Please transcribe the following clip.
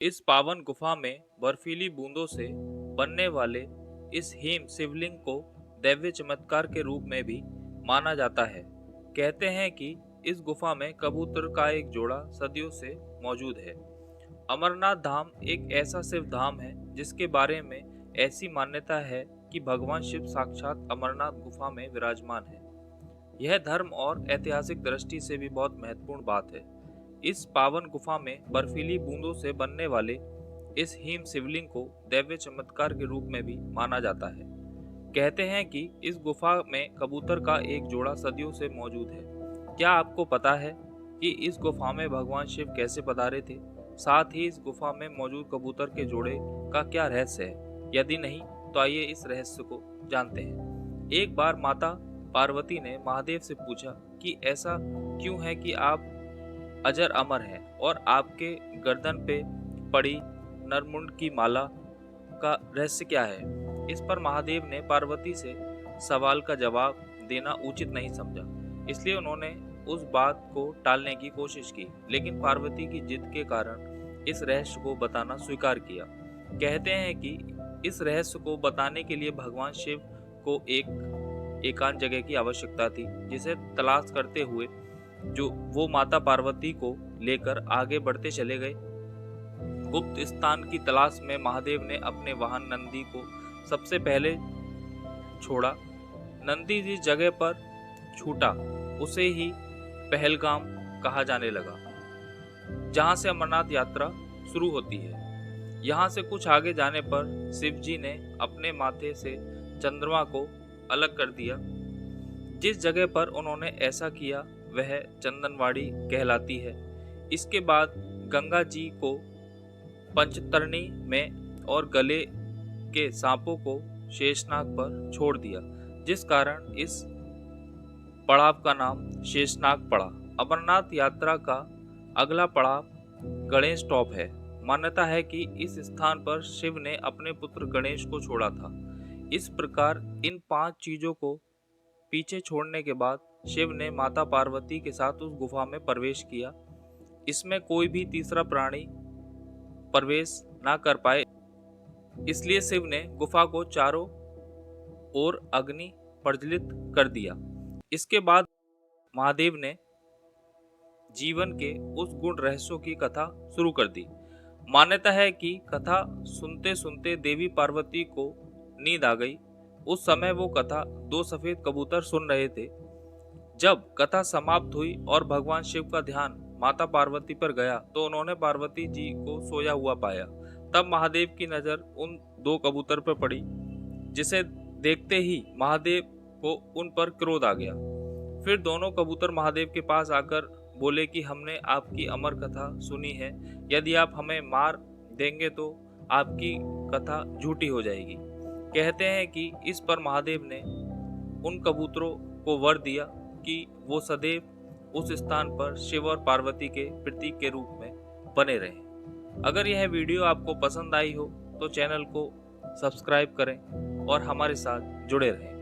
इस पावन गुफा में बर्फीली बूंदों से बनने वाले इस हिम शिवलिंग को दैवीय चमत्कार के रूप में भी माना जाता है। कहते हैं कि इस गुफा में कबूतर का एक जोड़ा सदियों से मौजूद है। अमरनाथ धाम एक ऐसा शिव धाम है जिसके बारे में ऐसी मान्यता है कि भगवान शिव साक्षात अमरनाथ गुफा में विराजमान है। यह धर्म और ऐतिहासिक दृष्टि से भी बहुत महत्वपूर्ण बात है। इस पावन गुफा में बर्फीली बूंदों से बनने वाले इस हिम शिवलिंग को दैवीय चमत्कार के रूप में भी माना जाता है। कहते हैं कि इस गुफा में कबूतर का एक जोड़ा सदियों से मौजूद है। क्या आपको पता है कि इस गुफा में भगवान शिव कैसे पधारे थे? साथ ही इस गुफा में मौजूद कबूतर के जोड़े का क्या रहस्य है? यदि नहीं, तो आइए इस रहस्य को जानते हैं। एक बार माता पार्वती ने महादेव से पूछा कि ऐसा क्यों है कि आप अजर अमर हैं और आपके गर्दन पे पड़ी नरमुंड की माला का रहस्य क्या है। इस पर महादेव ने पार्वती से सवाल का जवाब देना उचित नहीं समझा, इसलिए उन्होंने उस बात को टालने की कोशिश की, लेकिन पार्वती की जिद के कारण इस रहस्य को बताना स्वीकार किया। कहते हैं कि इस रहस्य को बताने के लिए भगवान शिव को एक एकांत जगह की आवश्यकता थी, जिसे तलाश करते हुए जो वो माता पार्वती को लेकर आगे बढ़ते चले गए। गुप्त स्थान की तलाश में महादेव ने अपने वाहन नंदी को सबसे पहले छोड़ा। नंदी जिस जगह पर छूटा उसे ही पहलगाम कहा जाने लगा, जहां से अमरनाथ यात्रा शुरू होती है। यहाँ से कुछ आगे जाने पर शिवजी ने अपने माथे से चंद्रमा को अलग कर दिया। जिस जगह पर उन्होंने ऐसा किया वह चंदनवाड़ी कहलाती है। इसके बाद गंगा जी को पंचतरणी में और गले के सांपों को शेषनाग पर छोड़ दिया, जिस कारण इस पड़ाव का नाम शेषनाग पड़ा। अमरनाथ यात्रा का अगला पड़ाव गणेश टॉप है। मान्यता है कि इस स्थान पर शिव ने अपने पुत्र गणेश को छोड़ा था। इस प्रकार इन 5 चीजों को पीछे छोड़ने के बाद शिव ने माता पार्वती के साथ उस गुफा में प्रवेश किया। इसमें कोई भी तीसरा प्राणी प्रवेश ना कर पाए, इसलिए शिव ने गुफा को चारों ओर अग्नि प्रज्वलित कर दिया। इसके बाद महादेव ने जीवन के उस गुण रहस्यों की कथा शुरू कर दी। मान्यता है कि कथा सुनते सुनते देवी पार्वती को नींद आ गई। उस समय वो कथा 2 सफेद कबूतर सुन रहे थे। जब कथा समाप्त हुई और भगवान शिव का ध्यान माता पार्वती पर गया तो उन्होंने पार्वती जी को सोया हुआ पाया। तब महादेव की नजर उन 2 कबूतर पर पड़ी, जिसे देखते ही महादेव को उन पर क्रोध आ गया। फिर दोनों कबूतर महादेव के पास आकर बोले कि हमने आपकी अमर कथा सुनी है, यदि आप हमें मार देंगे तो आपकी कथा झूठी हो जाएगी। कहते हैं कि इस पर महादेव ने उन कबूतरों को वर दिया कि वो सदैव उस स्थान पर शिव और पार्वती के प्रतीक के रूप में बने रहें। अगर यह वीडियो आपको पसंद आई हो तो चैनल को सब्सक्राइब करें और हमारे साथ जुड़े रहें।